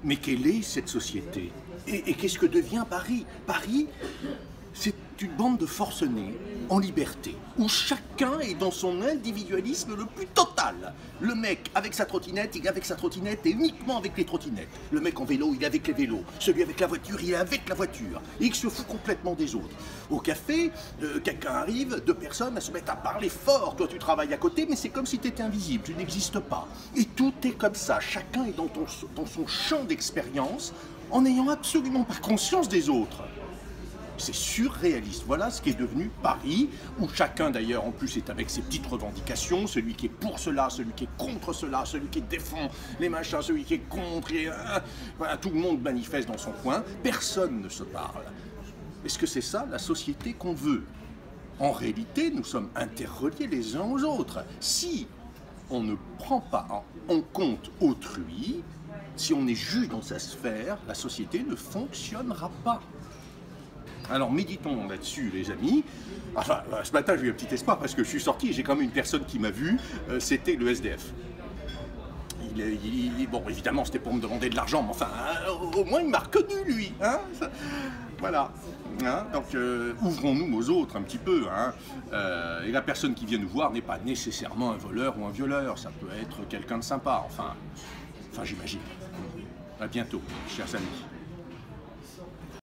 Mais quelle est cette société? Et qu'est-ce que devient Paris? Paris, c'est une bande de forcenés en liberté, où chacun est dans son individualisme le plus total. Le mec avec sa trottinette, il est avec sa trottinette et uniquement avec les trottinettes. Le mec en vélo, il est avec les vélos. Celui avec la voiture, il est avec la voiture. Et il se fout complètement des autres. Au café, quelqu'un arrive, deux personnes, elles se mettent à parler fort. Toi, tu travailles à côté, mais c'est comme si tu étais invisible, tu n'existes pas. Et tout est comme ça. Chacun est dans son champ d'expérience en n'ayant absolument pas conscience des autres. C'est surréaliste. Voilà ce qui est devenu Paris, où chacun d'ailleurs en plus est avec ses petites revendications, celui qui est pour cela, celui qui est contre cela, celui qui défend les machins, celui qui est contre, voilà, tout le monde manifeste dans son coin, personne ne se parle. Est-ce que c'est ça la société qu'on veut? En réalité, nous sommes interreliés les uns aux autres. Si on ne prend pas en compte autrui, si on est juge dans sa sphère, la société ne fonctionnera pas. Alors méditons là-dessus les amis. Enfin, ce matin j'ai eu un petit espoir parce que je suis sorti et j'ai quand même une personne qui m'a vu, c'était le SDF. Bon évidemment c'était pour me demander de l'argent, mais enfin au moins il m'a reconnu lui. Hein, voilà. Hein, donc ouvrons-nous aux autres un petit peu. Hein. Et la personne qui vient nous voir n'est pas nécessairement un voleur ou un violeur, ça peut être quelqu'un de sympa, enfin j'imagine. À bientôt, chers amis.